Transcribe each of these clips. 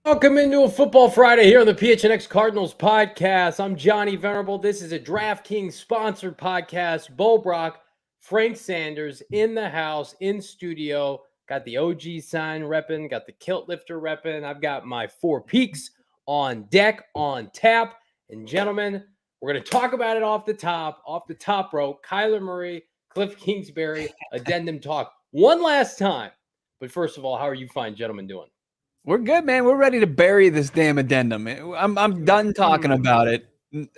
Welcome into a Football Friday here on the PHNX Cardinals podcast. I'm Johnny Venerable. This is a DraftKings sponsored podcast. Bo Brack, Frank Sanders in the house, in studio. Got the OG sign repping, got the kilt lifter repping. I've got my four peaks on deck, on tap. And gentlemen, we're going to talk about it off the top rope. Kyler Murray, Kliff Kingsbury, addendum talk one last time. But first of all, how are you fine gentlemen doing? We're good, man. We're ready to bury this damn addendum. I'm done talking about it.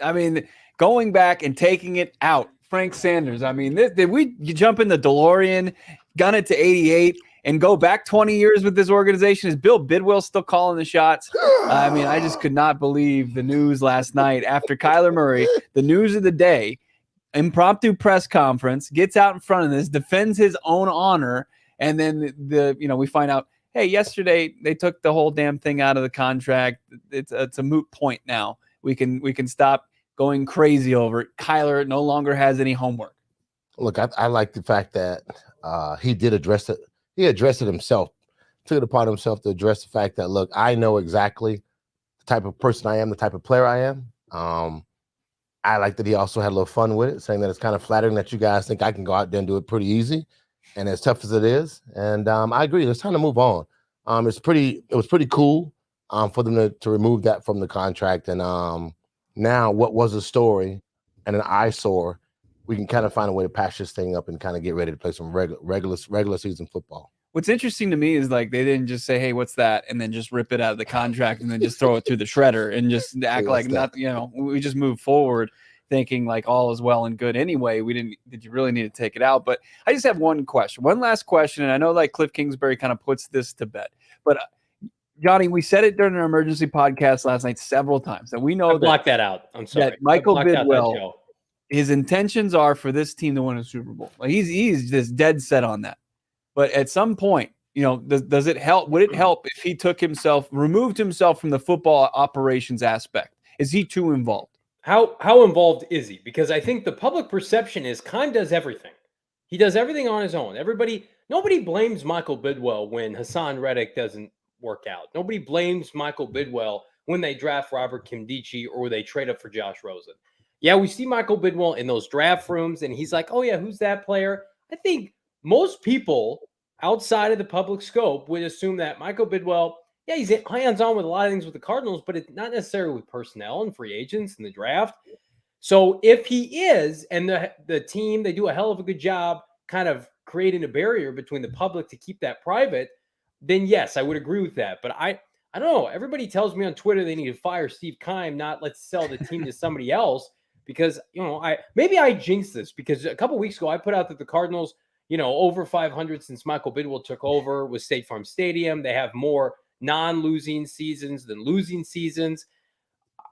I mean, going back and taking it out. Frank Sanders. I mean, did we jump in the DeLorean, gun it to 88, and go back 20 years with this organization? Is Bill Bidwell still calling the shots? I mean, I just could not believe the news last night after Kyler Murray, the news of the day, impromptu press conference, gets out in front of this, defends his own honor, and then we find out, hey, yesterday they took the whole damn thing out of the contract. It's a moot point now. We can stop going crazy over it. Kyler no longer has any homework. Look, I like the fact that he did address it. He addressed it himself, took it upon himself to address the fact that, look, I know exactly the type of person I am, the type of player I am. I like that he also had a little fun with it, saying that it's kind of flattering that you guys think I can go out there and do it pretty easy. And as tough as it is, and I agree, it's time to move on. It was pretty cool for them to remove that from the contract. And now what was a story and an eyesore, we can kind of find a way to patch this thing up and kind of get ready to play some regular season football. What's interesting to me is like they didn't just say, hey, what's that? And then just rip it out of the contract and then just throw it through the shredder and just act like nothing, we just move forward thinking like all is well and good anyway. Did you really need to take it out? But I just have one last question. And I know like Kliff Kingsbury kind of puts this to bed, but Johnny, we said it during our emergency podcast last night several times. And we know block that out. I'm sorry. That Michael Bidwell, his intentions are for this team to win a Super Bowl. Like he's just dead set on that. But at some point, does it help? Would it help if he removed himself from the football operations aspect? Is he too involved? How involved is he? Because I think the public perception is Khan does everything. He does everything on his own. Nobody blames Michael Bidwell when Hassan Reddick doesn't work out. Nobody blames Michael Bidwell when they draft Robert Kimdichie or they trade up for Josh Rosen. Yeah, we see Michael Bidwell in those draft rooms, and he's like, oh yeah, who's that player? I think most people outside of the public scope would assume that Michael Bidwell, yeah, he's hands-on with a lot of things with the Cardinals, but it's not necessarily with personnel and free agents and the draft. So if he is, and the team, they do a hell of a good job kind of creating a barrier between the public to keep that private, then yes, I would agree with that. But I don't know. Everybody tells me on Twitter they need to fire Steve Keim, not let's sell the team to somebody else because, maybe I jinxed this because a couple weeks ago I put out that the Cardinals, over 500 since Michael Bidwell took over with State Farm Stadium. They have more non-losing seasons than losing seasons.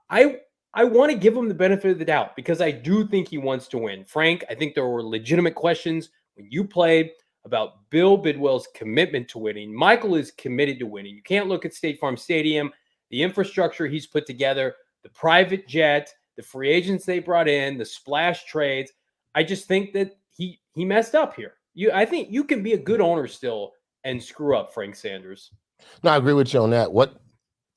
I want to give him the benefit of the doubt because I do think he wants to win. Frank, I think there were legitimate questions when you played about Bill Bidwell's commitment to winning. Michael is committed to winning. You can't look at State Farm Stadium, the infrastructure he's put together, the private jet, the free agents they brought in, the splash trades. I just think that he messed up here. I think you can be a good owner still and screw up, Frank Sanders. No, I agree with you on that. What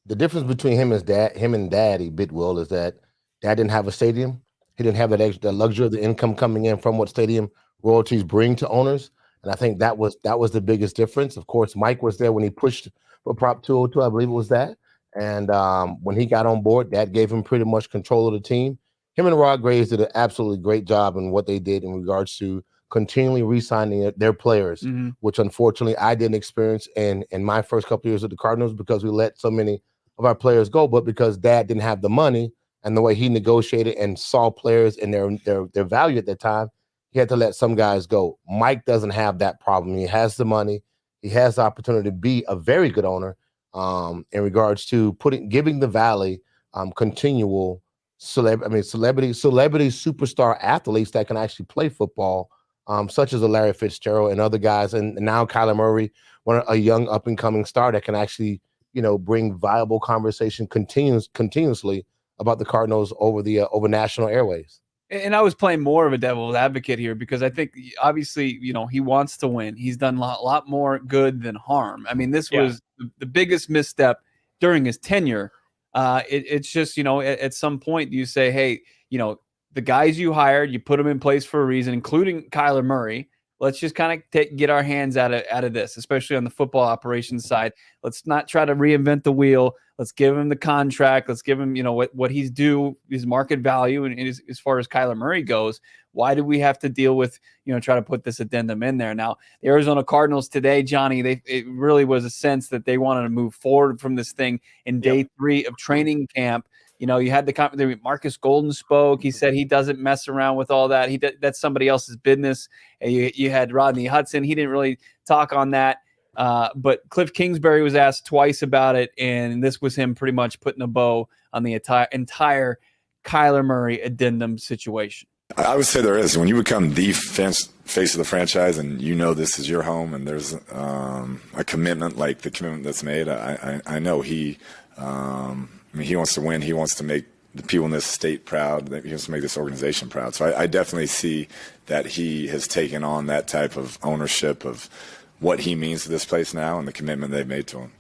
the difference between him and Daddy Bidwell is that Dad didn't have a stadium. He didn't have that luxury of the income coming in from what stadium royalties bring to owners. And I think that was the biggest difference. Of course, Mike was there when he pushed for Prop 202, I believe it was that. And when he got on board, that gave him pretty much control of the team. Him and Rod Graves did an absolutely great job in what they did in regards to continually re-signing their players, which unfortunately I didn't experience in my first couple of years with the Cardinals because we let so many of our players go, but because Dad didn't have the money and the way he negotiated and saw players and their value at that time, he had to let some guys go. Mike doesn't have that problem. He has the money. He has the opportunity to be a very good owner in regards to giving the Valley continual celebrity superstar athletes that can actually play football, such as a Larry Fitzgerald and other guys, and now Kyler Murray, a young up-and-coming star that can actually, bring viable conversation continuously about the Cardinals over national airways. And I was playing more of a devil's advocate here because I think obviously, he wants to win. He's done a lot more good than harm. I mean, this was the biggest misstep during his tenure. It's just, at some point you say, hey, the guys you hired, you put them in place for a reason, including Kyler Murray. Let's just kind of get our hands out of this, especially on the football operations side. Let's not try to reinvent the wheel. Let's give him the contract. Let's give him, what he's due, his market value. And as far as Kyler Murray goes, why do we have to deal with, try to put this addendum in there? Now, the Arizona Cardinals today, Johnny, it really was a sense that they wanted to move forward from this thing in day 3 of training camp. You had the Marcus Golden spoke. He said he doesn't mess around with all that. That's somebody else's business. And you had Rodney Hudson. He didn't really talk on that. But Kliff Kingsbury was asked twice about it, and this was him pretty much putting a bow on the entire Kyler Murray addendum situation. I would say there is. When you become the face of the franchise and this is your home and there's a commitment like the commitment that's made, I know he wants to win. He wants to make the people in this state proud. He wants to make this organization proud. So I definitely see that he has taken on that type of ownership of what he means to this place now and the commitment they've made to him.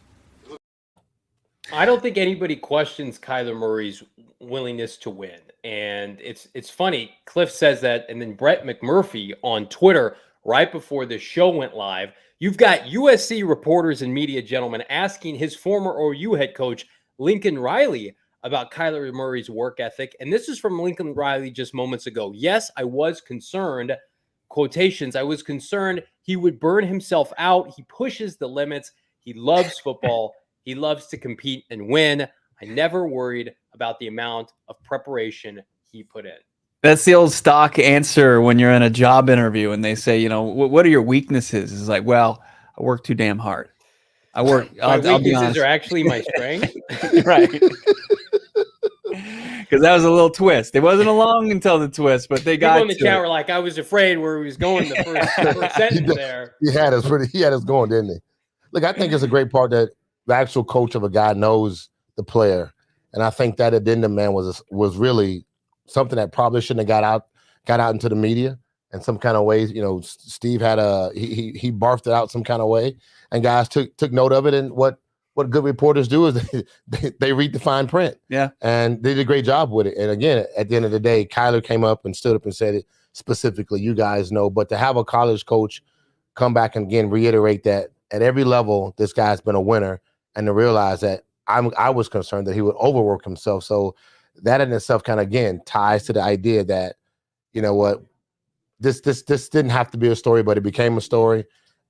I don't think anybody questions Kyler Murray's willingness to win. And it's funny. Kliff says that, and then Brett McMurphy on Twitter right before the show went live, you've got USC reporters and media gentlemen asking his former OU head coach Lincoln Riley about Kyler Murray's work ethic. And this is from Lincoln Riley just moments ago. Yes, I was concerned, quotations, I was concerned he would burn himself out. He pushes the limits. He loves football. He loves to compete and win. I never worried about the amount of preparation he put in. That's the old stock answer when you're in a job interview and they say, what are your weaknesses? It's like, well, I work too damn hard. My I'll be weaknesses honest. are actually my strength. Right. Because that was a little twist. It wasn't long until the twist, but they got People in the to chat it. were like, I was afraid where he was going the first sentence there. He had us going, didn't he? Look, I think it's a great part that the actual coach of a guy knows the player. And I think that addendum, man, was really something that probably shouldn't have got out into the media in some kind of ways. Steve had he barfed it out some kind of way, and guys took note of it. And what good reporters do is they read the fine print. Yeah. And they did a great job with it. And again, at the end of the day, Kyler came up and stood up and said it specifically. You guys know, but to have a college coach come back and again reiterate that at every level, this guy's been a winner, and to realize that I was concerned that he would overwork himself. So that in itself kind of, again, ties to the idea that, this didn't have to be a story, but it became a story,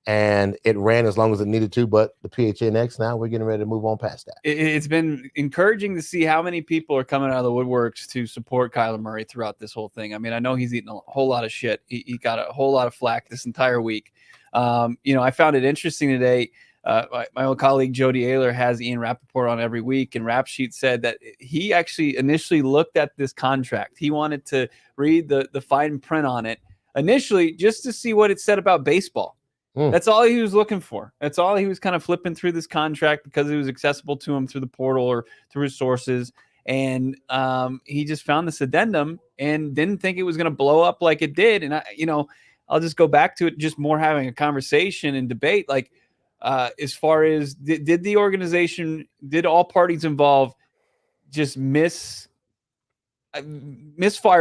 and it ran as long as it needed to. But the PHNX, now we're getting ready to move on past that. It's been encouraging to see how many people are coming out of the woodworks to support Kyler Murray throughout this whole thing. I mean, I know he's eaten a whole lot of shit. He got a whole lot of flack this entire week. I found it interesting today. My old colleague Jody Ayler has Ian Rappaport on every week, and Rap Sheet said that he actually initially looked at this contract. He wanted to read the fine print on it initially just to see what it said about baseball. That's all he was looking for. That's all he was kind of flipping through this contract because it was accessible to him through the portal or through his sources. And he just found this addendum and didn't think it was going to blow up like it did. And I'll just go back to it, just more having a conversation and debate. Like, as far as did the organization, did all parties involved just misfire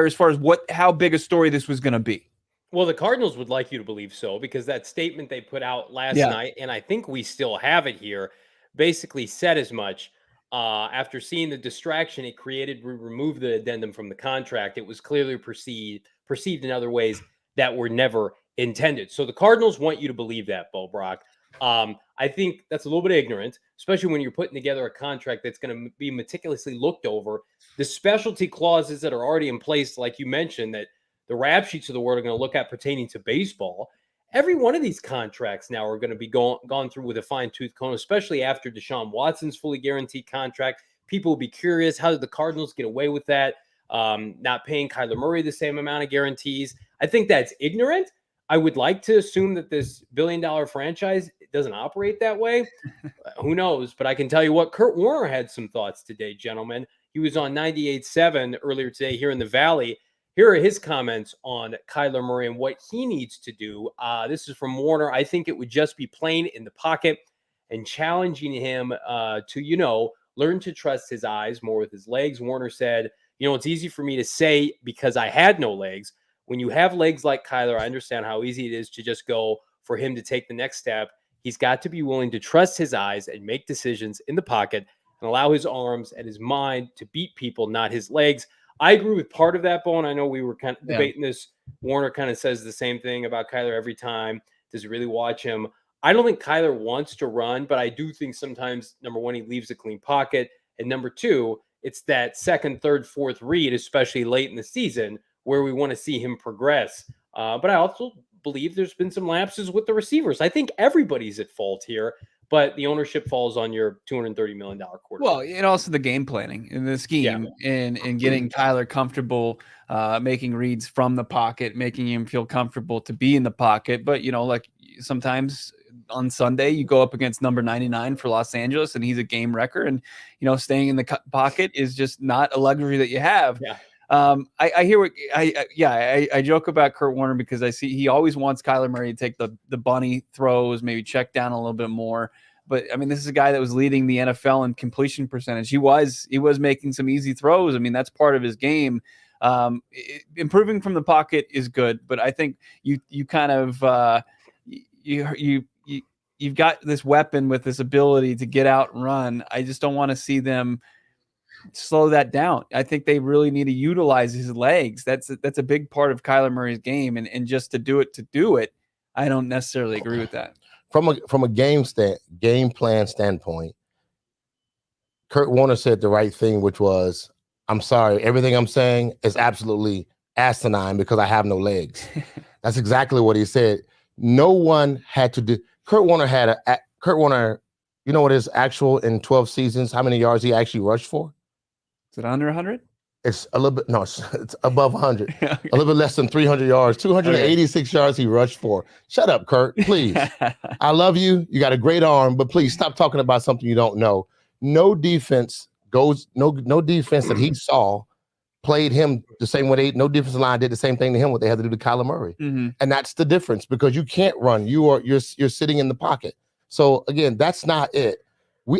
as far as how big a story this was going to be? Well, the Cardinals would like you to believe so, because that statement they put out last night, and I think we still have it here, basically said as much. After seeing the distraction it created, we removed the addendum from the contract. It was clearly perceived in other ways that were never intended. So the Cardinals want you to believe that, Bo Brock. I think that's a little bit ignorant, especially when you're putting together a contract that's going to be meticulously looked over. The specialty clauses that are already in place, like you mentioned, that the rap sheets of the world are going to look at pertaining to baseball. Every one of these contracts now are going to be gone through with a fine-tooth comb, especially after Deshaun Watson's fully guaranteed contract. People will be curious, how did the Cardinals get away with that? Not paying Kyler Murray the same amount of guarantees. I think that's ignorant. I would like to assume that this billion-dollar franchise doesn't operate that way. Who knows? But I can tell you what, Kurt Warner had some thoughts today, gentlemen. He was on 98.7 earlier today here in the Valley. Here are his comments on Kyler Murray and what he needs to do. This is from Warner. I think it would just be playing in the pocket and challenging him to, learn to trust his eyes more with his legs. Warner said, it's easy for me to say because I had no legs. When you have legs like Kyler, I understand how easy it is to just go for him to take the next step. He's got to be willing to trust his eyes and make decisions in the pocket and allow his arms and his mind to beat people, not his legs. I agree with part of that, Bo, and I know we were kind of debating this. Warner kind of says the same thing about Kyler every time. Does he really watch him? I don't think Kyler wants to run, but I do think sometimes, number one, he leaves a clean pocket, and number two, it's that second, third, fourth read, especially late in the season, where we want to see him progress. But I also believe there's been some lapses with the receivers. I think everybody's at fault here, but the ownership falls on your $230 million quarterback. Well, and also the game planning and the scheme and getting Kyler comfortable, making reads from the pocket, making him feel comfortable to be in the pocket. But, like sometimes on Sunday you go up against number 99 for Los Angeles and he's a game wrecker, and, staying in the pocket is just not a luxury that you have. Yeah. I hear what I joke about Kurt Warner because I see he always wants Kyler Murray to take the bunny throws, maybe check down a little bit more. But I mean, this is a guy that was leading the NFL in completion percentage. He was making some easy throws. I mean, that's part of his game. Improving from the pocket is good, but I think you kind of you've got this weapon with this ability to get out and run. I just don't want to see them slow that down. I think they really need to utilize his legs. That's a big part of Kyler Murray's game, and just to do it, I don't necessarily agree with that. From a game plan standpoint, Kurt Warner said the right thing, which was, I'm sorry, everything I'm saying is absolutely asinine because I have no legs. That's exactly what he said. No one had to do. Kurt Warner, you know what his actual in 12 seasons, how many yards he actually rushed for? Is it under 100? It's a little bit, no, it's above 100. Okay. A little bit less than 300 yards, 286 yards he rushed for. Shut up, Kurt, please. I love you. You got a great arm, but please stop talking about something you don't know. No defense that he saw played him the same way no defensive line did the same thing to him what they had to do to Kyler Murray. Mm-hmm. And that's the difference because you can't run. You're sitting in the pocket. So again, that's not it.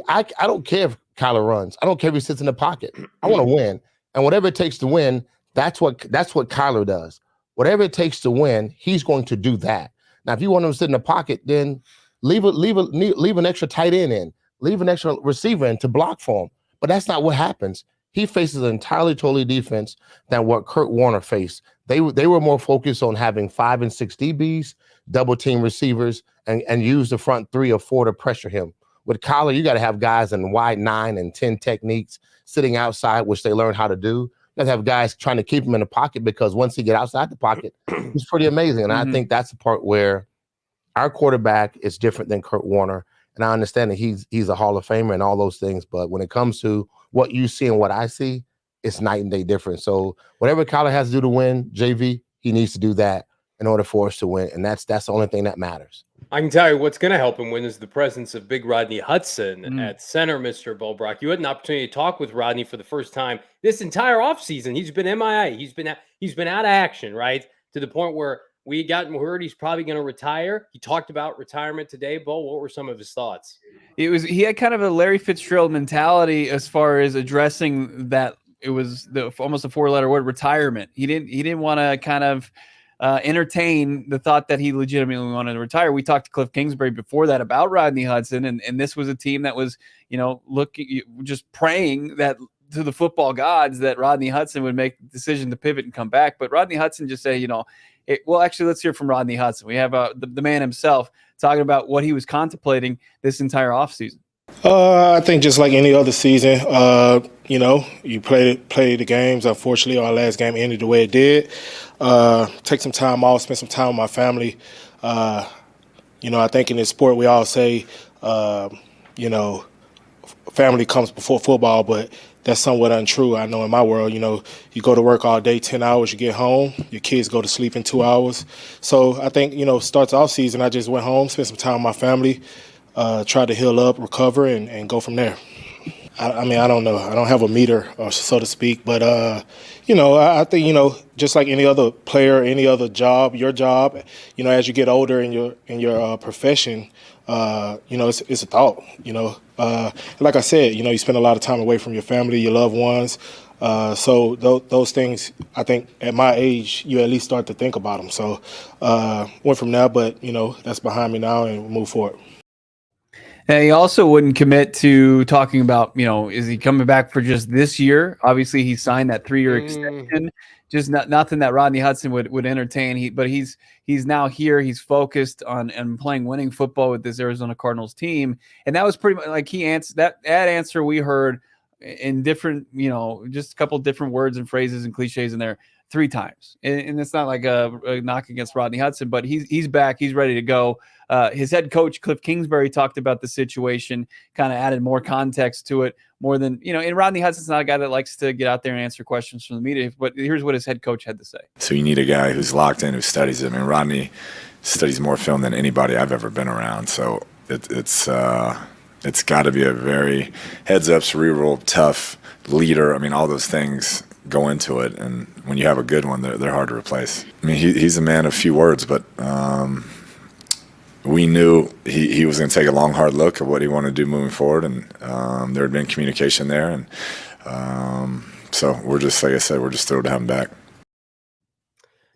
I don't care if Kyler runs. I don't care if he sits in the pocket. I want to win. And whatever it takes to win, that's what Kyler does. Whatever it takes to win, he's going to do that. Now, if you want him to sit in the pocket, then leave an extra tight end in, leave an extra receiver in to block for him. But that's not what happens. He faces an entirely totally defense than what Kurt Warner faced. They were more focused on having 5 and 6 DBs, double team receivers, and use the front 3 or 4 to pressure him. With Kyler, you got to have guys in wide 9 and 10 techniques sitting outside, which they learn how to do. You got to have guys trying to keep him in the pocket because once he get outside the pocket, he's pretty amazing. And I think that's the part where our quarterback is different than Kurt Warner. And I understand that he's a Hall of Famer and all those things. But when it comes to what you see and what I see, it's night and day different. So whatever Kyler has to do to win, JV, he needs to do that in order for us to win. And that's the only thing that matters. I can tell you what's going to help him win is the presence of big Rodney Hudson at center, Mr. Bulbrock. You had an opportunity to talk with Rodney for the first time this entire offseason. He's been MIA. He's been out of action, right? To the point where we got word he's probably going to retire. He talked about retirement today. Bo, what were some of his thoughts? He had kind of a Larry Fitzgerald mentality as far as addressing that. It was almost a 4-letter word, retirement. He didn't want to kind of entertain the thought that he legitimately wanted to retire. We talked to Kliff Kingsbury before that about Rodney Hudson, and this was a team that was, looking, just praying that to the football gods that Rodney Hudson would make the decision to pivot and come back. But Rodney Hudson just said, well, actually, let's hear from Rodney Hudson. We have the man himself talking about what he was contemplating this entire offseason. I think just like any other season, you play the games. Unfortunately, our last game ended the way it did. Take some time off, spend some time with my family. I think in this sport we all say, family comes before football, but that's somewhat untrue. I know in my world, you go to work all day, 10 hours, you get home, your kids go to sleep in 2 hours. So I think, starts off season, I just went home, spent some time with my family, tried to heal up, recover, and go from there. I mean, I don't know. I don't have a meter, so to speak. But, I think, just like any other player, any other job, your job, as you get older in your profession, it's a thought, like I said, you spend a lot of time away from your family, your loved ones. So those things, I think at my age, you at least start to think about them. So went from there, but, that's behind me now and move forward. And he also wouldn't commit to talking about, is he coming back for just this year? Obviously, he signed that 3-year extension. Just nothing that Rodney Hudson would entertain. But he's now here. He's focused on playing winning football with this Arizona Cardinals team. And that was pretty much like he answered that answer we heard in different, just a couple different words and phrases and cliches in there 3 times. And it's not like a knock against Rodney Hudson, but he's back. He's ready to go. His head coach, Kliff Kingsbury, talked about the situation, kind of added more context to it, more than, and Rodney Hudson's not a guy that likes to get out there and answer questions from the media, but here's what his head coach had to say. So you need a guy who's locked in, who studies it. I mean, Rodney studies more film than anybody I've ever been around. So it's got to be a very heads-up, cerebral, tough leader. I mean, all those things go into it, and when you have a good one, they're hard to replace. I mean, he's a man of few words, but we knew he was going to take a long, hard look at what he wanted to do moving forward, and there had been communication there, and so we're just, like I said, we're just thrilled to have him back.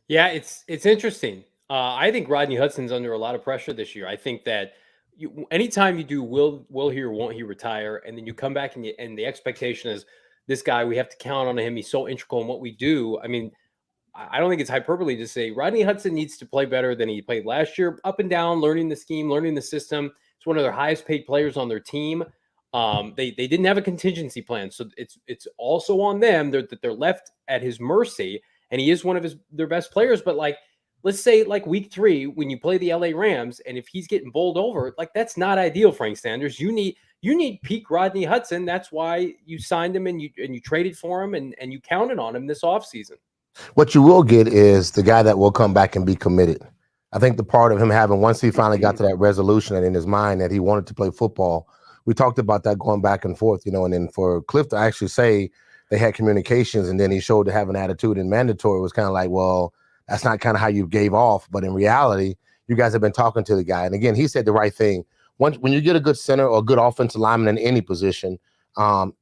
Yeah, it's interesting. I think Rodney Hudson's under a lot of pressure this year. I think that anytime you do will he or won't he retire, and then you come back and the expectation is this guy, we have to count on him. He's so integral in what we do. I mean, I don't think it's hyperbole to say Rodney Hudson needs to play better than he played last year, up and down, learning the scheme, learning the system. It's one of their highest paid players on their team. They didn't have a contingency plan, so it's also on them that they're left at his mercy, and he is one of their best players. But let's say week 3 when you play the LA Rams, and if he's getting bowled over, that's not ideal, Frank Sanders. You need peak Rodney Hudson. That's why you signed him and you traded for him and you counted on him this offseason. What you will get is the guy that will come back and be committed. I think the part of him having, once he finally got to that resolution and in his mind that he wanted to play football, we talked about that going back and forth, and then for Kliff to actually say they had communications and then he showed to have an attitude in mandatory was kind of like, well, that's not kind of how you gave off. But in reality, you guys have been talking to the guy. And again, he said the right thing. When you get a good center or a good offensive lineman in any position,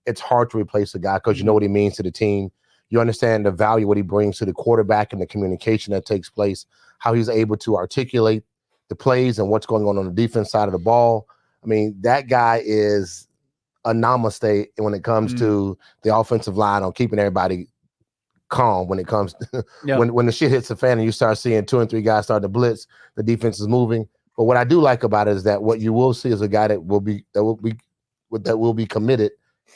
it's hard to replace a guy because you know what he means to the team. You understand the value, what he brings to the quarterback and the communication that takes place, how he's able to articulate the plays and what's going on the defense side of the ball. I mean, that guy is a namaste when it comes to the offensive line on keeping everybody calm when it comes to when the shit hits the fan and you start seeing 2 and 3 guys start to blitz, the defense is moving. But what I do like about it is that what you will see is a guy that will be committed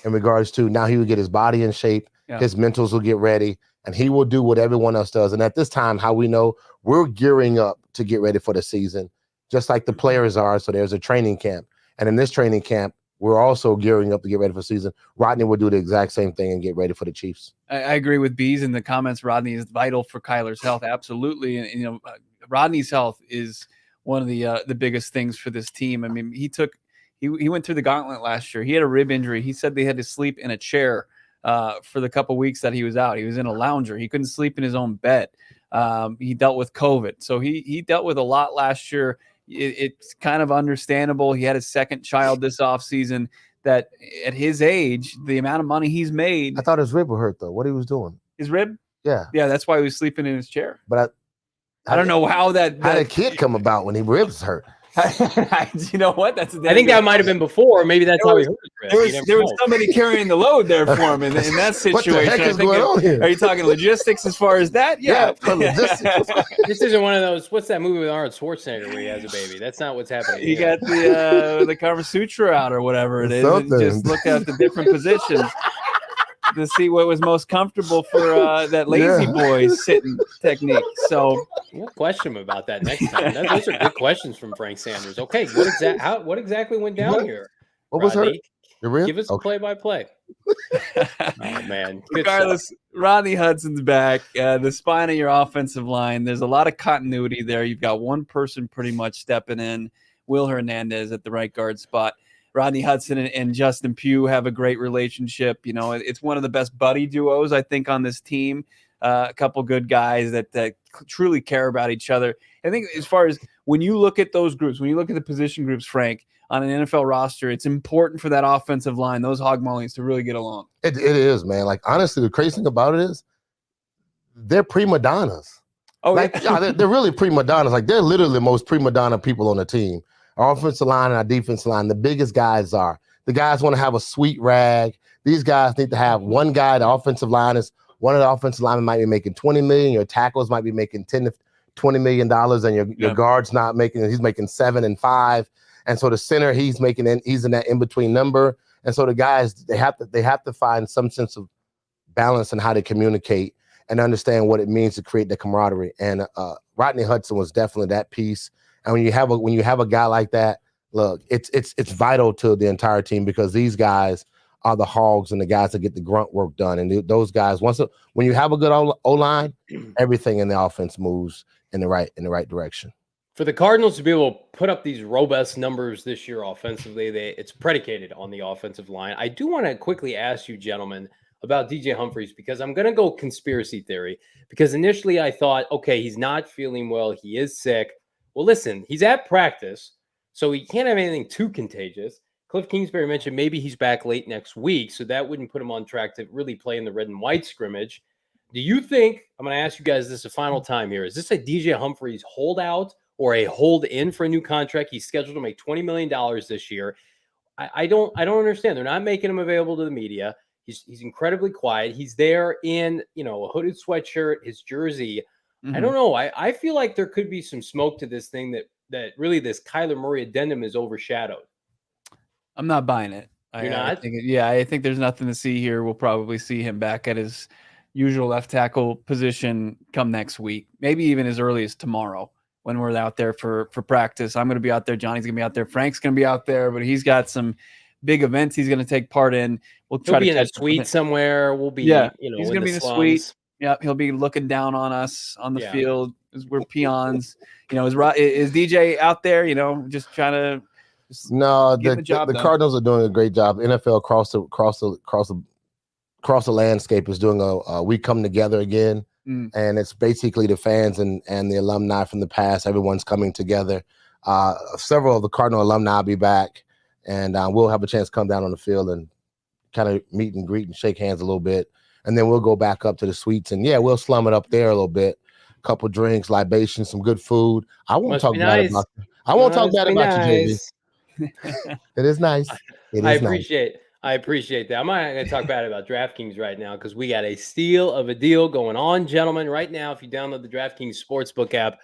in regards to now he will get his body in shape, his mentals will get ready, and he will do what everyone else does. And at this time, how we know we're gearing up to get ready for the season, just like the players are. So there's a training camp. And in this training camp, we're also gearing up to get ready for the season. Rodney will do the exact same thing and get ready for the Chiefs. I agree with Bees in the comments. Rodney is vital for Kyler's health. Absolutely. And Rodney's health is one of the biggest things for this team. I mean, he went through the gauntlet last year. He had a rib injury. He said they had to sleep in a chair for the couple weeks that he was out. He was in a lounger. He couldn't sleep in his own bed. He dealt with COVID. So he dealt with a lot last year. It's kind of understandable. He had his second child this offseason. That at his age, the amount of money he's made. I thought his rib was hurt, though. What he was doing? His rib? Yeah. Yeah, that's why he was sleeping in his chair. But I don't know how that how did a kid come about when his ribs hurt? You know what? I think that might have been before. Maybe that's how he hurt his rib. There was somebody carrying the load there for him in that situation. What the heck is going on here? Are you talking logistics as far as that? Yeah. This isn't one of those. What's that movie with Arnold Schwarzenegger where he has a baby? That's not what's happening. You got the Kama Sutra out or whatever it is. And just look at the different positions to see what was most comfortable for that lazy boy sitting technique. So we'll question him about that next time. Those are good questions from Frank Sanders. Okay, what exactly went down here? What was Rodney? Hurt? Give us a play-by-play. Oh man! Good Regardless, stuff. Rodney Hudson's back. The spine of your offensive line. There's a lot of continuity there. You've got one person pretty much stepping in, Will Hernandez at the right guard spot. Rodney Hudson and Justin Pugh have a great relationship. You know, it's one of the best buddy duos, I think, on this team. A couple good guys that truly care about each other. I think as far as when you look at those groups, when you look at the position groups, Frank, on an NFL roster, it's important for that offensive line, those hog mollies, to really get along. It is, man. Like, honestly, the crazy thing about it is they're prima donnas. Oh, like, yeah, they're really prima donnas. Like, they're literally the most prima donna people on the team. Our offensive line and our defensive line, the biggest guys are. The guys want to have a sweet rag. These guys need to have one guy, the offensive line is, one of the offensive linemen might be making $20 million. Your tackles might be making $10 to $20 million, and your guard's not making. He's making $7 and $5, and so the center he's in that in between number. And so the guys they have to find some sense of balance in how to communicate and understand what it means to create the camaraderie. And Rodney Hudson was definitely that piece. And when you have a guy like that, look, it's vital to the entire team, because these guys are the hogs and the guys that get the grunt work done. And those guys, when you have a good O-line, everything in the offense moves in the right direction. For the Cardinals to be able to put up these robust numbers this year offensively, it's predicated on the offensive line. I do want to quickly ask you, gentlemen, about DJ Humphries, because I'm going to go conspiracy theory, because initially I thought, okay, he's not feeling well. He is sick. Well, listen, he's at practice, so he can't have anything too contagious. Kliff Kingsbury mentioned maybe he's back late next week, so that wouldn't put him on track to really play in the red and white scrimmage. Do you think, I'm going to ask you guys this a final time here, is this a DJ Humphries holdout or a hold in for a new contract? He's scheduled to make $20 million this year. I don't understand. They're not making him available to the media. He's incredibly quiet. He's there in, a hooded sweatshirt, his jersey. I don't know. I feel like there could be some smoke to this thing that really this Kyler Murray addendum is overshadowed. I'm not buying it. You're not? I think there's nothing to see here. We'll probably see him back at his usual left tackle position come next week, maybe even as early as tomorrow when we're out there for practice. I'm going to be out there. Johnny's going to be out there. Frank's going to be out there, but he's got some big events he's going to take part in. We'll try to be in a suite somewhere. We'll be, he's going to be in a suite. Yeah, he'll be looking down on us on the field as we're peons. Is DJ out there? Just trying to. No, the Cardinals are doing a great job. NFL across the landscape is doing we come together again, and it's basically the fans and the alumni from the past. Everyone's coming together. Several of the Cardinal alumni will be back, and we'll have a chance to come down on the field and kind of meet and greet and shake hands a little bit, and then we'll go back up to the suites, and we'll slum it up there a little bit. Couple drinks, libations, some good food. I won't talk bad about you. I won't talk bad about you, JB. It is nice. I appreciate that. I'm not going to talk bad about DraftKings right now, because we got a steal of a deal going on, gentlemen. Right now, if you download the DraftKings Sportsbook app,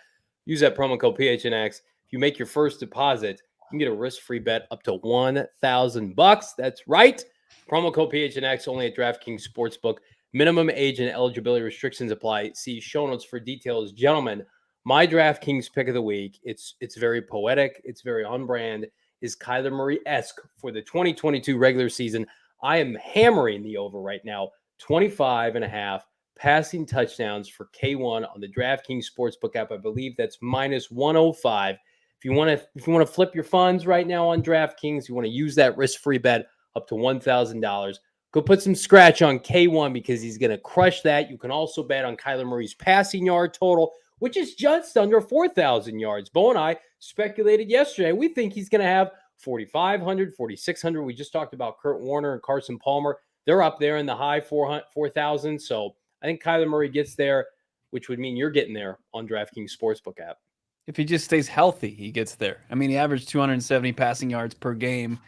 use that promo code PHNX. If you make your first deposit, you can get a risk-free bet up to $1,000. That's right. Promo code PHNX only at DraftKings Sportsbook. Minimum age and eligibility restrictions apply. See show notes for details. Gentlemen, my DraftKings pick of the week, it's very poetic. It's very on brand. Is Kyler Murray-esque for the 2022 regular season. I am hammering the over right now, 25.5 passing touchdowns for K1 on the DraftKings Sportsbook app. I believe that's minus 105. If you want to flip your funds right now on DraftKings, you want to use that risk-free bet up to $1,000. Go put some scratch on K1, because he's going to crush that. You can also bet on Kyler Murray's passing yard total, which is just under 4,000 yards. Bo and I speculated yesterday. We think he's going to have 4,500, 4,600. We just talked about Kurt Warner and Carson Palmer. They're up there in the high 4,000. So I think Kyler Murray gets there, which would mean you're getting there on DraftKings Sportsbook app. If he just stays healthy, he gets there. I mean, he averaged 270 passing yards per game.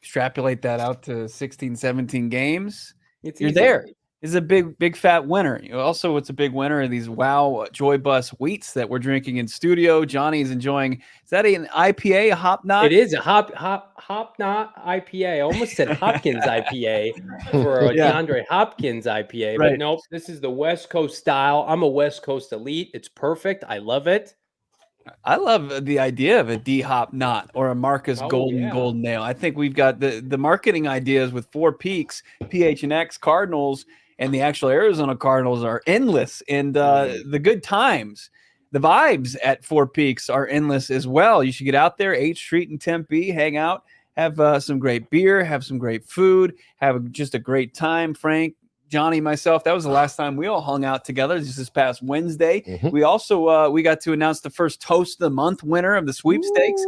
Extrapolate that out to 16, 17 games. You're there. Is a big fat winner. Also, it's a big winner of these Wow Joy Bus wheats that we're drinking in studio. Johnny's enjoying. Is that an IPA, a hop knot? It is a hop knot IPA. I almost said Hopkins IPA for a DeAndre Hopkins IPA, but nope. This is the West Coast style. I'm a West Coast elite. It's perfect. I love it. I love the idea of a D-Hop knot or a Marcus Golden nail. I think we've got the marketing ideas with Four Peaks, PHNX Cardinals, and the actual Arizona Cardinals are endless. And the good times, the vibes at Four Peaks are endless as well. You should get out there, 8th Street in Tempe, hang out, have some great beer, have some great food, have just a great time. Frank, Johnny, myself, that was the last time we all hung out together, just this past Wednesday. Mhm. We also we got to announce the first Toast of the Month winner of the sweepstakes.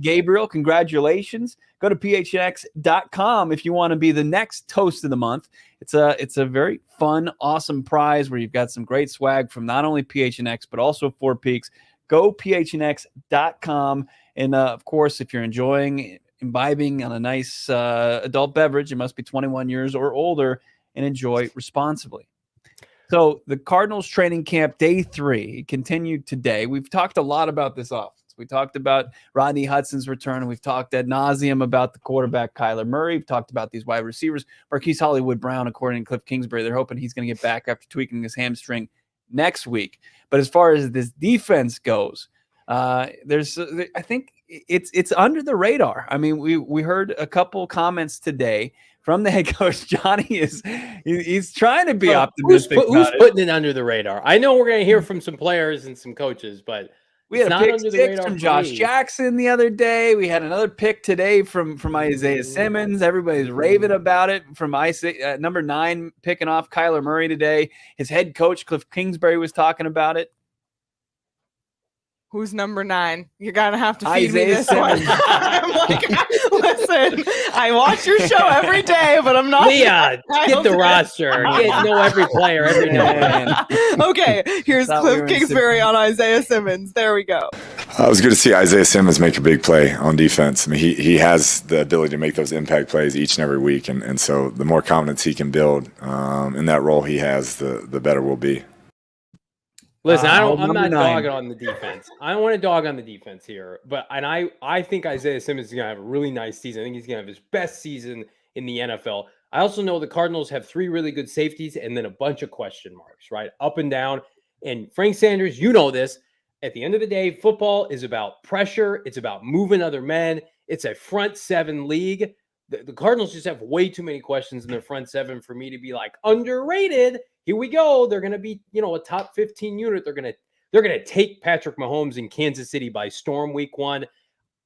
Gabriel, congratulations. Go to phnx.com if you want to be the next Toast of the Month. It's a very fun, awesome prize where you've got some great swag from not only PHNX, but also Four Peaks. Go phnx.com. And of course, if you're imbibing on a nice adult beverage, it must be 21 years or older, and enjoy responsibly. So the Cardinals training camp day 3 continued today. We've talked a lot about this offense. We talked about Rodney Hudson's return, and we've talked ad nauseum about the quarterback Kyler Murray. We've talked about these wide receivers. Marquise Hollywood-Brown, according to Kliff Kingsbury, they're hoping he's going to get back after tweaking his hamstring next week. But as far as this defense goes, I think it's under the radar. I mean, we heard a couple comments today from the head coach. Johnny he's trying to be optimistic. Who's putting it under the radar? I know we're going to hear from some players and some coaches, but we had a pick six from Josh Jackson the other day. We had another pick today from Isaiah Simmons. Everybody's raving about it. From number 9 picking off Kyler Murray today. His head coach Kliff Kingsbury was talking about it. Who's number 9? You're going to have to feed Isaiah me this Simmons. one. I'm like, listen, I watch your show every day, but I'm not. Leah, get the roster. Know every player every day. Okay, here's Kliff Kingsbury on Isaiah Simmons. There we go. It was good to see Isaiah Simmons make a big play on defense. I mean, he has the ability to make those impact plays each and every week, and so the more confidence he can build in that role he has, the better we'll be. Listen, I'm not dogging on the defense. I don't want to dog on the defense here, but I think Isaiah Simmons is going to have a really nice season. I think he's going to have his best season in the NFL. I also know the Cardinals have 3 really good safeties and then a bunch of question marks, right? Up and down. And Frank Sanders, you know this. At the end of the day, football is about pressure. It's about moving other men. It's a front 7 league. The Cardinals just have way too many questions in their front 7 for me to be like underrated. Here we go. They're going to be, a top 15 unit. They're going to take Patrick Mahomes in Kansas City by storm week 1.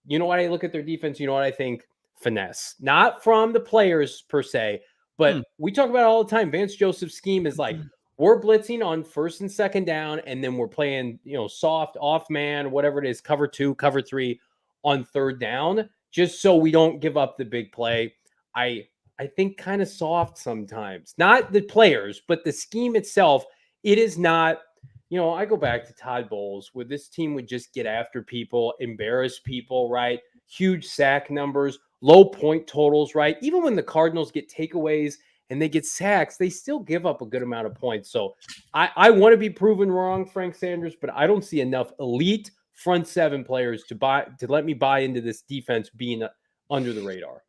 You know what? I look at their defense. You know what I think? Finesse. Not from the players per se, but we talk about it all the time. Vance Joseph's scheme is like, we're blitzing on 1st and 2nd down, and then we're playing, soft off man, whatever it is, cover 2, cover 3 on 3rd down, just so we don't give up the big play. I think kind of soft sometimes. Not the players, but the scheme itself. It is not, I go back to Todd Bowles, where this team would just get after people, embarrass people, right? Huge sack numbers, low point totals, right? Even when the Cardinals get takeaways and they get sacks, they still give up a good amount of points. So I want to be proven wrong, Frank Sanders, but I don't see enough elite front 7 players to let me buy into this defense being under the radar.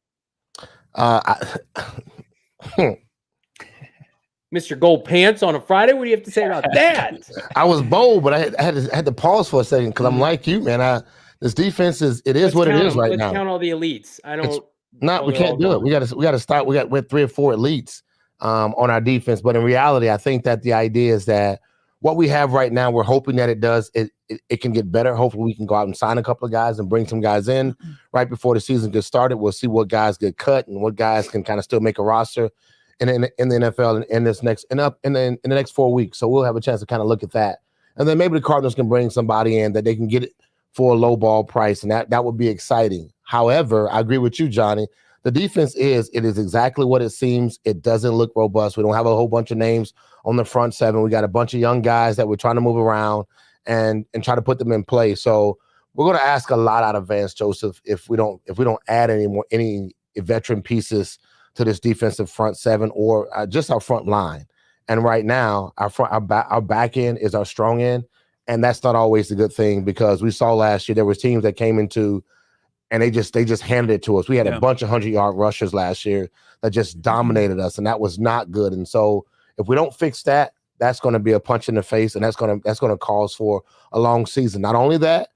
Mr. Gold Pants on a Friday. What do you have to say about that? I was bold, but I had to pause for a second because I'm like you, man. This defense is what it is right now. Let's count all the elites. We can't do it. We got to start. We have 3 or 4 elites on our defense, but in reality, I think that the idea is that what we have right now, we're hoping that it can get better. Hopefully we can go out and sign a couple of guys and bring some guys in right before the season gets started. We'll see what guys get cut and what guys can kind of still make a roster in the NFL in the next 4 weeks. So we'll have a chance to kind of look at that. And then maybe the Cardinals can bring somebody in that they can get it for a low ball price, and that would be exciting. However, I agree with you, Johnny. The defense is exactly what it seems. It doesn't look robust. We don't have a whole bunch of names on the front 7. We got a bunch of young guys that we're trying to move around and try to put them in play. So we're going to ask a lot out of Vance Joseph if we don't add any veteran pieces to this defensive front 7 or just our front line. And right now, our back end is our strong end, and that's not always a good thing because we saw last year there was teams that came into and they just handed it to us. We had a bunch of 100-yard rushers last year that just dominated us, and that was not good. And so if we don't fix that, that's going to be a punch in the face, and that's going to cause for a long season. Not only that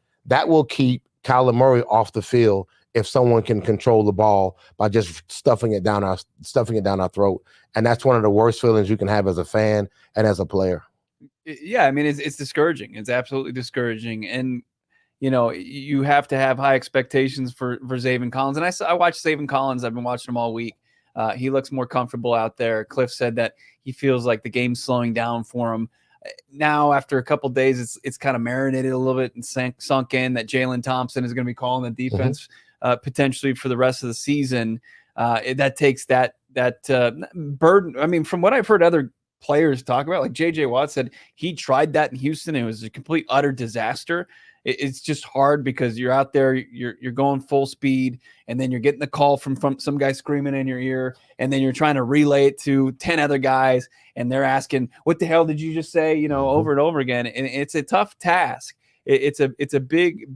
will keep Kyler Murray off the field if someone can control the ball by just stuffing it down our throat. And that's one of the worst feelings you can have as a fan and as a player. Yeah, I mean, it's discouraging. It's absolutely discouraging. And you have to have high expectations for Zaven Collins. And I watched Zaven Collins. I've been watching him all week. He looks more comfortable out there. Kliff said that he feels like the game's slowing down for him. Now, after a couple days, it's kind of marinated a little bit and sunk in that Jalen Thompson is going to be calling the defense potentially for the rest of the season. That takes that burden. I mean, from what I've heard other players talk about, like J.J. Watt said, he tried that in Houston. It was a complete, utter disaster. It's just hard because you're out there, you're going full speed, and then you're getting the call from some guy screaming in your ear, and then you're trying to relay it to 10 other guys, and they're asking, "What the hell did you just say?" Over and over again, and it's a tough task. It's a big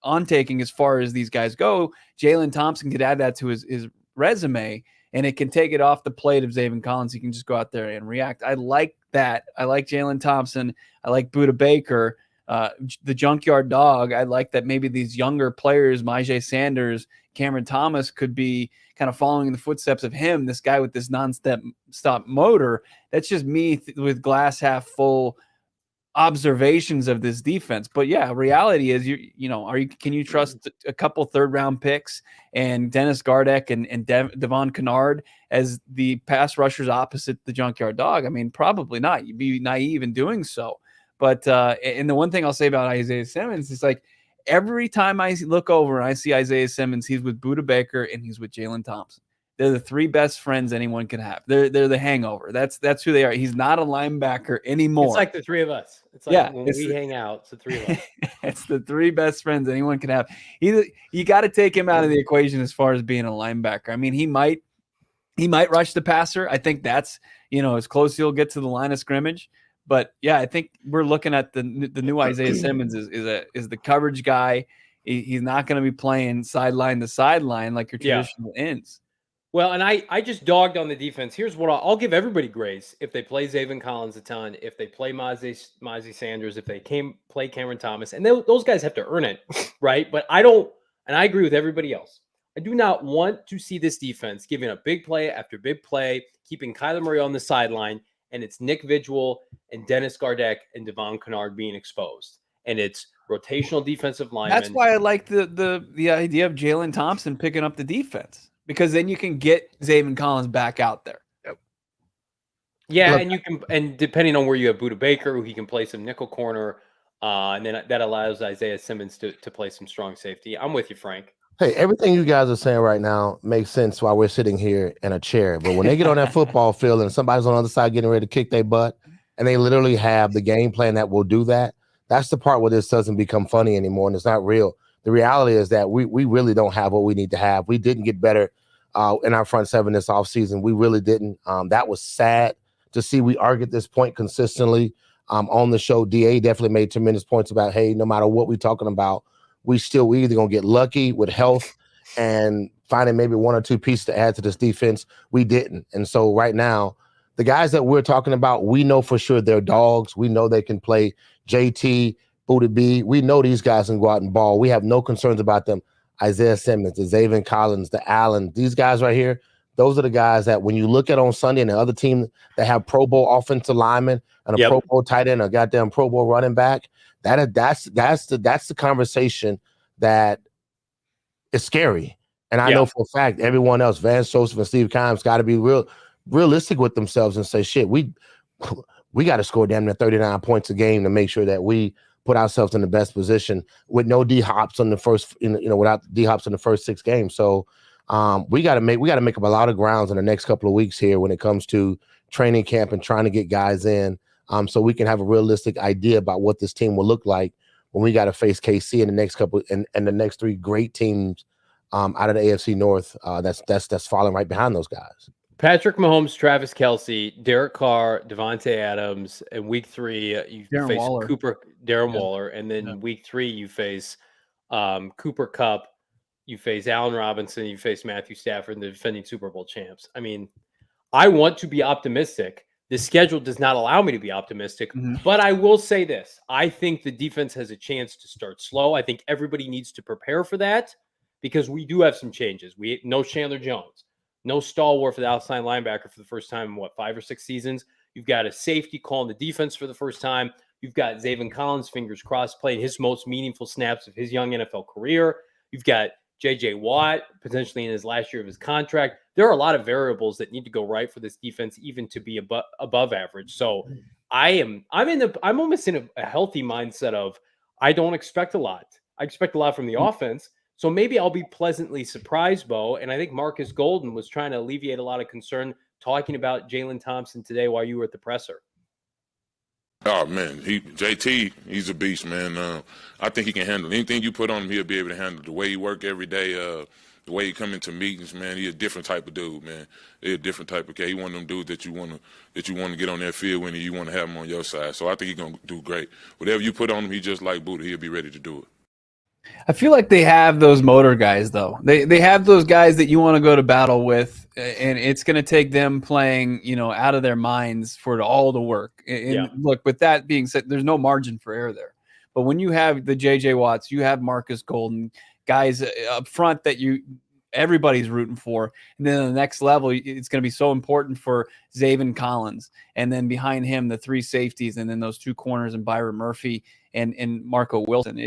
ontaking as far as these guys go. Jalen Thompson could add that to his resume, and it can take it off the plate of Zaven Collins. He can just go out there and react. I like that. I like Jalen Thompson. I like Budda Baker. The junkyard dog. I like that maybe these younger players, Myjai Sanders, Cameron Thomas, could be kind of following in the footsteps of him, this guy with this non-stop motor. That's just me with glass half full observations of this defense. But yeah, reality is can you trust a couple third-round picks and Dennis Gardeck and Devon Kennard as the pass rushers opposite the junkyard dog? I mean, probably not. You'd be naive in doing so. But and the one thing I'll say about Isaiah Simmons is, like, every time I look over and I see Isaiah Simmons, he's with Budda Baker and he's with Jalen Thompson. They're the three best friends anyone can have. They're the hangover. That's who they are. He's not a linebacker anymore. It's like the three of us. It's like when we hang out, it's the three of us. It's the three best friends anyone can have. You got to take him out of the equation as far as being a linebacker. I mean, he might rush the passer. I think that's as close as he'll get to the line of scrimmage. But yeah, I think we're looking at the new Isaiah Simmons is the coverage guy. He's not going to be playing sideline to sideline like your traditional ends. Well, and I just dogged on the defense. Here's what I'll give everybody grace if they play Zaven Collins a ton, if they play Myjai Sanders, if they play Cameron Thomas, and those guys have to earn it, right? But I don't, and I agree with everybody else. I do not want to see this defense giving up big play after big play, keeping Kyler Murray on the sideline, and it's Nick Vigil and Dennis Gardeck and Devon Kennard being exposed. And it's rotational defensive linemen. That's why I like the idea of Jalen Thompson picking up the defense, because then you can get Zaven Collins back out there. Yep. Yeah, and depending on where you have Budda Baker, he can play some nickel corner, and then that allows Isaiah Simmons to play some strong safety. I'm with you, Frank. Hey, everything you guys are saying right now makes sense while we're sitting here in a chair. But when they get on that football field and somebody's on the other side getting ready to kick their butt, and they literally have the game plan that will do that, that's the part where this doesn't become funny anymore and it's not real. The reality is that we really don't have what we need to have. We didn't get better in our front seven this offseason. We really didn't. That was sad to see. We argued this point consistently on the show. DA definitely made tremendous points about, hey, no matter what we're talking about, we either going to get lucky with health and finding maybe one or two pieces to add to this defense. We didn't. And so right now, the guys that we're talking about, we know for sure they're dogs. We know they can play. JT, Budda B, we know these guys can go out and ball. We have no concerns about them. Isaiah Simmons, the Zaven Collins, the Allen, these guys right here, those are the guys that when you look at on Sunday and the other team that have Pro Bowl offensive linemen and a Pro Bowl tight end, a goddamn Pro Bowl running back, that's the conversation that is scary. And I know for a fact everyone else, Vance Joseph and Steve Keim's, got to be realistic with themselves and say, shit, we got to score damn near 39 points a game to make sure that we put ourselves in the best position with no D hops on the first, without D hops in the first 6 games. So we got to make up a lot of grounds in the next couple of weeks here when it comes to training camp and trying to get guys in. So we can have a realistic idea about what this team will look like when we got to face KC in the next couple and the next 3 great teams out of the AFC North. That's falling right behind those guys. Patrick Mahomes, Travis Kelce, Derek Carr, Devontae Adams. In week 3, you face Darren Waller, and then week 3 you face Cooper Kupp, you face Allen Robinson, you face Matthew Stafford, the defending Super Bowl champs. I mean, I want to be optimistic. The schedule does not allow me to be optimistic, but I will say this. I think the defense has a chance to start slow. I think everybody needs to prepare for that because we do have some changes. No Chandler Jones, no stalwart for the outside linebacker for the first time in 5 or 6 seasons. You've got a safety calling the defense for the first time. You've got Zaven Collins, fingers crossed, playing his most meaningful snaps of his young NFL career. You've got J.J. Watt potentially in his last year of his contract. There are a lot of variables that need to go right for this defense, even to be above average. So I'm almost in a healthy mindset of I don't expect a lot. I expect a lot from the offense. So maybe I'll be pleasantly surprised, Bo. And I think Marcus Golden was trying to alleviate a lot of concern talking about Jalen Thompson today while you were at the presser. Oh man, JT, he's a beast, man. I think he can handle anything you put on him. He'll be able to handle the way he work every day, the way he come into meetings, man. He's a different type of dude, man. He's a different type of guy. He one of them dudes that you want to get on that field when you want to have him on your side. So I think he's gonna do great. Whatever you put on him, he just like Buddha. He'll be ready to do it. I feel like they have those motor guys, though. They have those guys that you want to go to battle with, and it's going to take them playing, out of their minds for it all to work. And look, with that being said, there's no margin for error there. But when you have the J.J. Watts, you have Marcus Golden, guys up front that everybody's rooting for, and then on the next level, it's going to be so important for Zaven Collins, and then behind him, the three safeties, and then those two corners and Byron Murphy and Marco Wilson.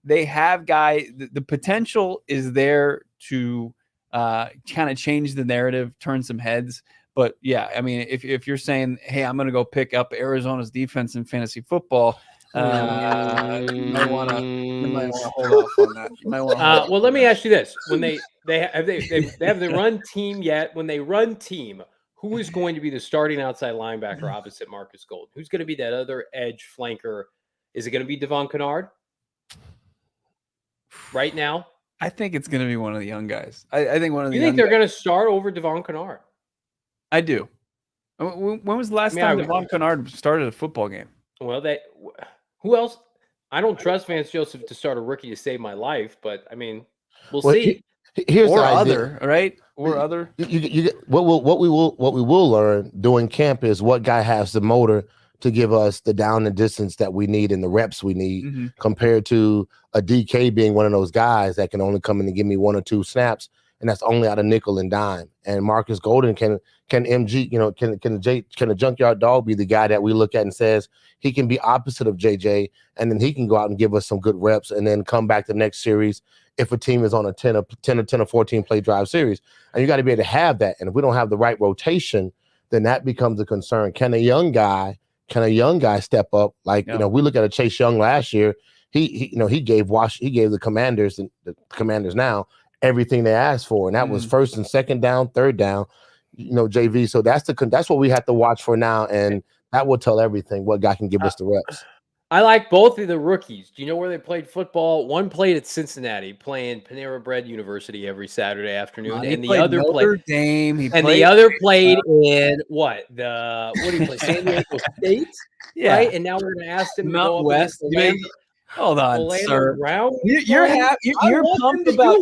They have guys. The potential is there to kind of change the narrative, turn some heads. But yeah, if you're saying, hey, I'm going to go pick up Arizona's defense in fantasy football, you might want to hold off on that. You might want. Well, let me ask you this: when they have the run team yet? When they run team, who is going to be the starting outside linebacker opposite Marcus Golden? Who's going to be that other edge flanker? Is it going to be Devon Kennard? Right now, I think it's going to be one of the young guys. I think one of the. You think they're going to start over Devon Kennard? I do. When was the last time Devon Kennard started a football game? Well, who else? I don't trust Vance Joseph to start a rookie to save my life, but we'll see. Here's or the other, right? Or other. You what we will learn during camp is what guy has the motor to give us the down and distance that we need and the reps we need, compared to a DK being one of those guys that can only come in and give me one or two snaps, and that's only out of nickel and dime. And Marcus Golden can MG, can a junkyard dog be the guy that we look at and says he can be opposite of JJ, and then he can go out and give us some good reps and then come back the next series if a team is on a 10 or 14 play drive series. And you got to be able to have that. And if we don't have the right rotation, then that becomes a concern. Can a young guy step up? We look at a Chase Young last year. He gave the Commanders and the Commanders now everything they asked for, and that was first and second down, third down, JV. So that's what we have to watch for now, and that will tell everything what guy can give us the reps. I like both of the rookies. Do you know where they played football? One played at Cincinnati, playing Panera Bread University every Saturday afternoon, and the other played Dame. The other played in what did he play? San Diego State, right? And now we're going to ask him Mount to go West. Hold on, sir. You're pumped about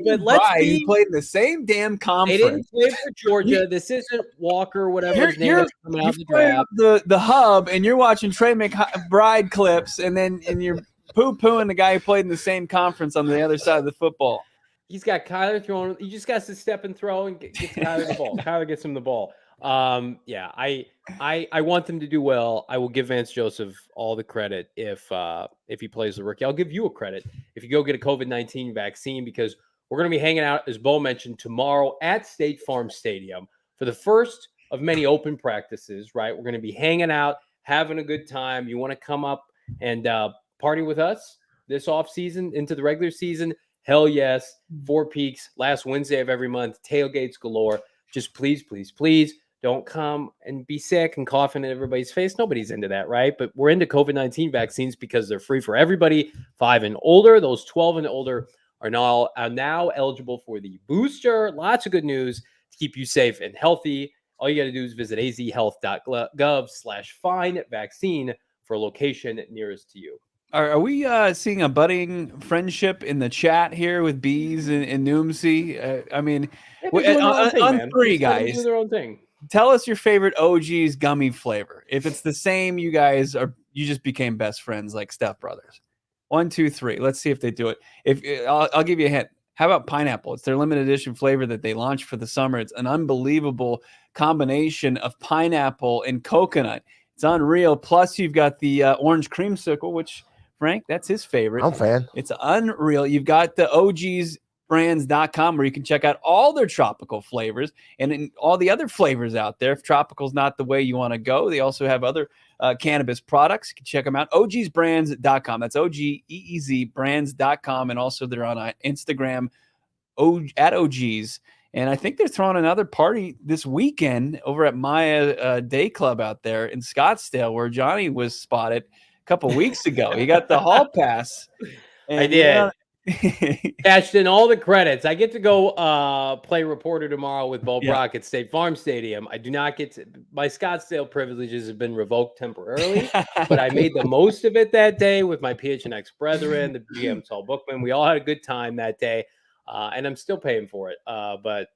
but let's be. He played in the same damn conference. They didn't play for Georgia. This isn't Walker, whatever his name is coming out the draft. The hub, and you're watching Trey McBride clips, and you're poo-pooing the guy who played in the same conference on the other side of the football. He's got Kyler throwing. He just got to step and throw and get Kyler the ball. Kyler gets him the ball. I want them to do well. I will give Vance Joseph all the credit if he plays the rookie. I'll give you a credit if you go get a COVID-19 vaccine, because we're going to be hanging out, as Bo mentioned, tomorrow at State Farm Stadium for the first of many open practices, right? We're going to be hanging out, having a good time. You want to come up and party with us this off season into the regular season? Hell yes. Four Peaks, last Wednesday of every month, tailgates galore. Just please, please, please don't come and be sick and coughing in everybody's face. Nobody's into that, right? But we're into COVID-19 vaccines because they're free for everybody 5 and older. Those 12 and older are now eligible for the booster. Lots of good news to keep you safe and healthy. All you got to do is visit azhealth.gov/find vaccine for a location nearest to you. Are we seeing a budding friendship in the chat here with Bees and Noomsy? On three guys. Do their own thing. Tell us your favorite OG's gummy flavor. If it's the same, you just became best friends like stepbrothers. 1, 2, 3. Let's see if they do it. I'll give you a hint. How about pineapple? It's their limited edition flavor that they launched for the summer. It's an unbelievable combination of pineapple and coconut. It's unreal. Plus, you've got the orange creamsicle, which, Frank, that's his favorite. I'm a fan. It's unreal. You've got the ogsbrands.com where you can check out all their tropical flavors and all the other flavors out there. If tropical's not the way you want to go, they also have other cannabis products. You can check them out. ogsbrands.com. That's OGEEZ brands.com. And also they're on Instagram at OGs. And I think they're throwing another party this weekend over at Maya Day Club out there in Scottsdale, where Johnny was spotted a couple weeks ago. He got the hall pass. I did. Cashed in all the credits. I get to go play reporter tomorrow with Bo Brack at State Farm Stadium. I do not get to. My Scottsdale privileges have been revoked temporarily, but I made the most of it that day with my PHNX brethren, the GM Saul Bookman. We all had a good time that day. And I'm still paying for it. But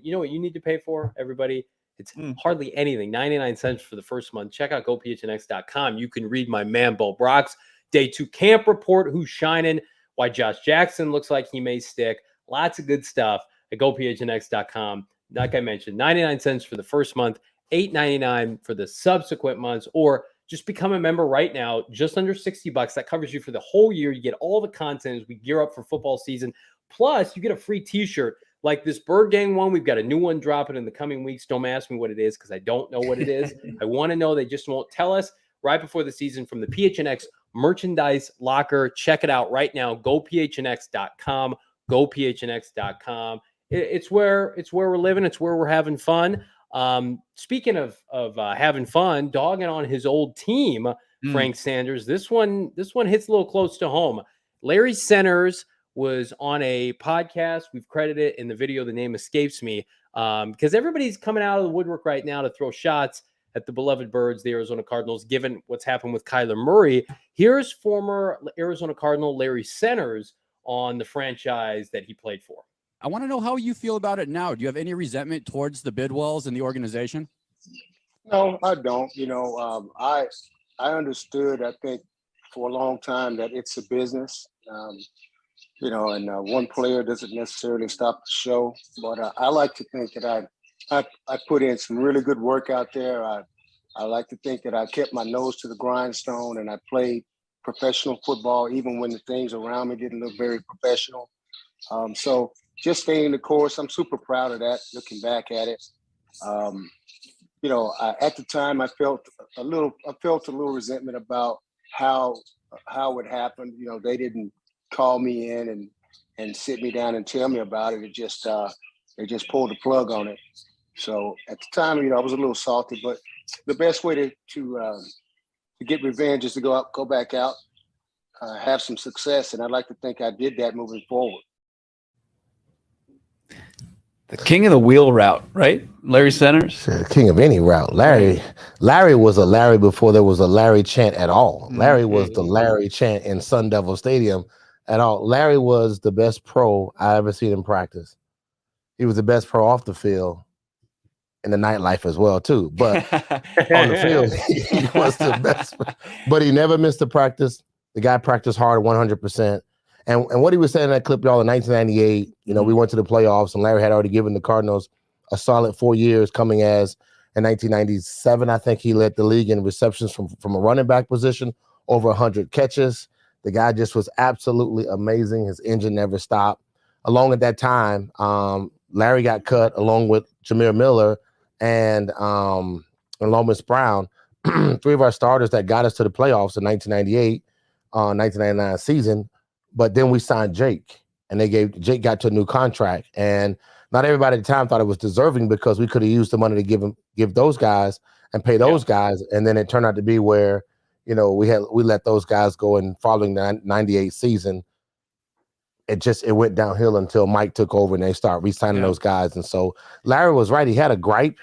you know what you need to pay for, everybody? It's hardly anything. 99 cents for the first month. Check out gophnx.com. You can read my man, Bo Brock's Day 2 camp report, who's shining, why Josh Jackson looks like he may stick. Lots of good stuff at gophnx.com. Like I mentioned, 99 cents for the first month, $8.99 for the subsequent months, or just become a member right now, just under $60. That covers you for the whole year. You get all the content as we gear up for football season. Plus, you get a free t-shirt like this Bird Gang one. We've got a new one dropping in the coming weeks. Don't ask me what it is because I don't know what it is. I want to know. They just won't tell us right before the season from the PHNX merchandise locker. Check it out right now. GoPHNX.com. GoPHNX.com. It's where we're living. It's where we're having fun. Speaking of having fun, dogging on his old team, Frank Sanders. This one hits a little close to home. Larry Centers was on a podcast. We've credited it in the video. The name escapes me because everybody's coming out of the woodwork right now to throw shots at the beloved Birds, the Arizona Cardinals, given what's happened with Kyler Murray. Here's former Arizona Cardinal Larry Centers on the franchise that he played for. I want to know how you feel about it now. Do you have any resentment towards the Bidwells and the organization? No, I don't. I understood, I think, for a long time that it's a business. And one player doesn't necessarily stop the show. But I like to think that I put in some really good work out there. I like to think that I kept my nose to the grindstone and I played professional football, even when the things around me didn't look very professional. So just staying the course, I'm super proud of that, looking back at it. At the time I felt a little resentment about how it happened. They didn't call me in and sit me down and tell me about it. It just they just pulled the plug on it. So at the time, I was a little salty, but the best way to get revenge is to go back out, have some success, and I'd like to think I did that moving forward. The king of the wheel route, right? Larry Centers? King of any route. Larry was a Larry before there was a Larry chant at all. Larry was the Larry chant in Sun Devil Stadium at all. Larry was the best pro I ever seen in practice. He was the best pro off the field in the nightlife as well, too. But on the field, he was the best. But he never missed a practice. The guy practiced hard 100%. And what he was saying in that clip, y'all, in 1998, we went to the playoffs, and Larry had already given the Cardinals a solid 4 years, coming as in 1997, I think he led the league in receptions from a running back position, over 100 catches. The guy just was absolutely amazing. His engine never stopped. Along at that time, Larry got cut along with Jameer Miller and Lomas Brown, three of our starters that got us to the playoffs in 1998, 1999 season. But then we signed Jake, and Jake got to a new contract. And not everybody at the time thought it was deserving because we could have used the money to give those guys and pay those guys. And then it turned out to be where, we let those guys go, and following the 98 season, it went downhill until Mike took over and they started re-signing those guys. And so Larry was right. He had a gripe.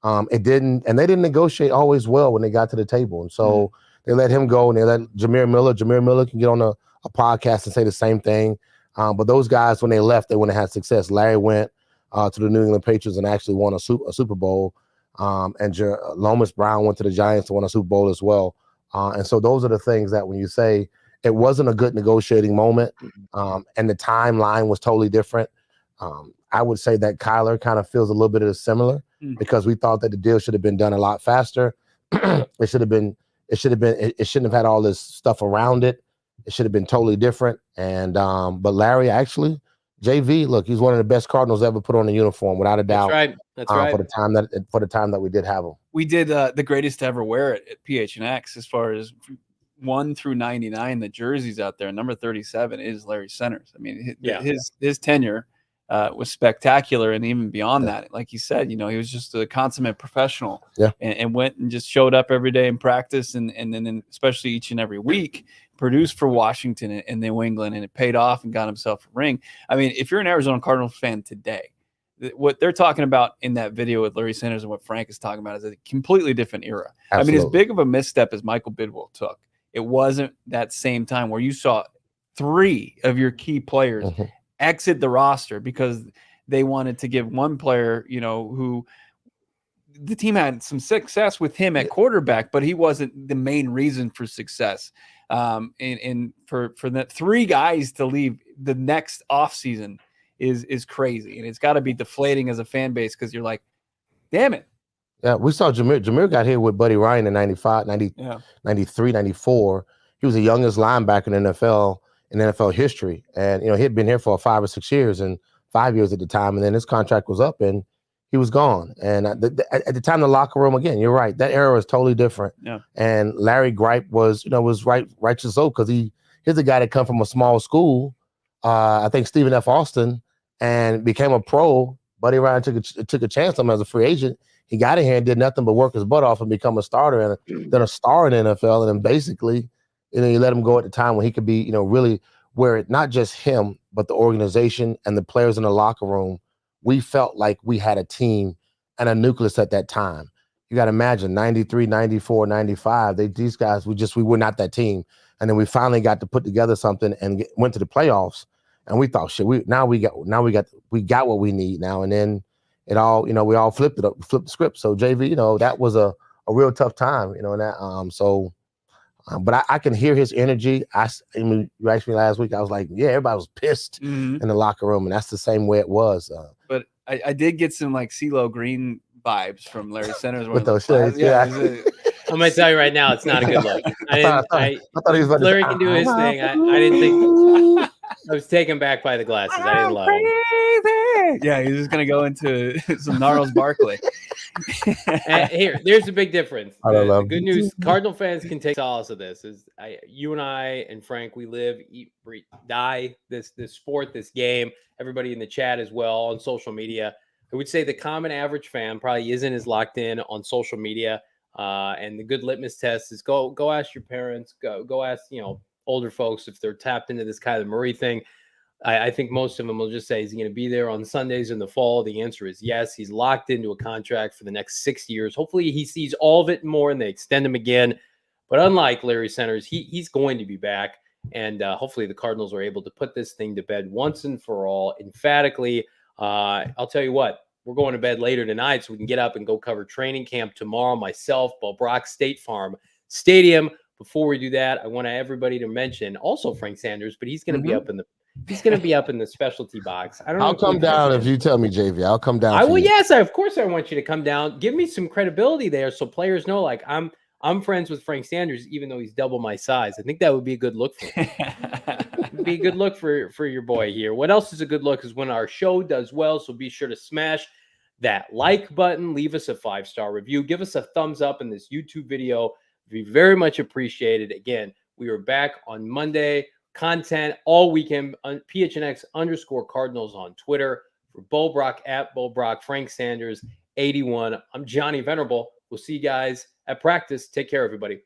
They didn't negotiate always well when they got to the table. And so they let him go, and they let Jameer Miller can get on a podcast and say the same thing. But those guys, when they left, they wouldn't have had success. Larry went to the New England Patriots and actually won a Super Bowl. And Lomas Brown went to the Giants and won a Super Bowl as well. And so those are the things that when you say it wasn't a good negotiating moment, and the timeline was totally different, I would say that Kyler kind of feels a little bit of similar because we thought that the deal should have been done a lot faster. It shouldn't have had all this stuff around it. It should have been totally different. And but Larry, actually, JV, look, he's one of the best Cardinals ever put on a uniform, without a doubt. That's right. That's right. For the time that we did have him. We did the greatest to ever wear it at PHNX as far as 1 through 99, the jerseys out there. Number 37 is Larry Centers. I mean, his tenure was spectacular, and even beyond that, like you said, he was just a consummate professional. Yeah. And went and just showed up every day in practice, and then especially each and every week produced for Washington and New England, and it paid off and got himself a ring. I mean, if you're an Arizona Cardinals fan today, what they're talking about in that video with Larry Centers and what Frank is talking about is a completely different era. Absolutely. I mean, as big of a misstep as Michael Bidwell took, it wasn't that same time where you saw 3 of your key players exit the roster because they wanted to give one player, who the team had some success with him at quarterback, but he wasn't the main reason for success. And for the 3 guys to leave the next offseason is crazy. And it's got to be deflating as a fan base because you're like, damn it. Yeah, we saw Jameer got here with Buddy Ryan in 95, 93, 94. He was the youngest linebacker in NFL history. And, he had been here for 5 or 6 years and 5 years at the time. And then his contract was up and he was gone. And at the time, the locker room, again, you're right. That era was totally different. Yeah. And Larry Gripe was righteous so because he's a guy that come from a small school. I think Stephen F. Austin, and became a pro. Buddy Ryan took a chance on him as a free agent. He got in here and did nothing but work his butt off and become a starter and then a star in the NFL. And then basically, you let him go at the time when he could be, really where it not just him, but the organization and the players in the locker room, we felt like we had a team and a nucleus at that time. You got to imagine 93, 94, 95, these guys, we were not that team. And then we finally got to put together something and went to the playoffs. And we thought, shit, we got what we need now. And then it all, we all flipped the script. So JV, that was a real tough time, and that, but I can hear his energy. You asked me last week, I was like, yeah, everybody was pissed in the locker room. And that's the same way it was. But I did get some like CeeLo Green vibes from Larry Centers. With those shades, yeah. I'm going to tell you right now, it's not a good look. I thought he was about to Larry can do his thing. I didn't think I was taken back by the glasses. I didn't love him. Yeah, he's just going to go into some Gnarls Barkley. There's a big difference. The good him. news, Cardinal fans can take solace of this. You and I and Frank, we live, eat, breathe, die this sport, this game. Everybody in the chat as well on social media. I would say the common average fan probably isn't as locked in on social media. And the good litmus test is go ask your parents, go ask, older folks if they're tapped into this Kyler Murray thing. I think most of them will just say, is he going to be there on Sundays in the fall? The answer is yes. He's locked into a contract for the next 6 years. Hopefully he sees all of it and more and they extend him again. But unlike Larry Centers, he's going to be back. And hopefully the Cardinals are able to put this thing to bed once and for all, emphatically. I'll tell you what, we're going to bed later tonight so we can get up and go cover training camp tomorrow, myself, Brack State Farm Stadium. Before we do that, I want everybody to mention also Frank Sanders, but he's going to be up in the specialty box. I don't know. I'll come down if you tell me, JV. I'll come down. I will. Yes, of course. I want you to come down. Give me some credibility there, so players know. Like I'm friends with Frank Sanders, even though he's double my size. I think that would be a good look for him. It'd be a good look for your boy here. What else is a good look is when our show does well. So be sure to smash that like button. Leave us a 5-star review. Give us a thumbs up in this YouTube video. It'd be very much appreciated. Again, we are back on Monday. Content all weekend on PHNX_Cardinals on Twitter. For Bo Brack at Bo Brack, Frank Sanders 81. I'm Johnny Venerable. We'll see you guys at practice. Take care, everybody.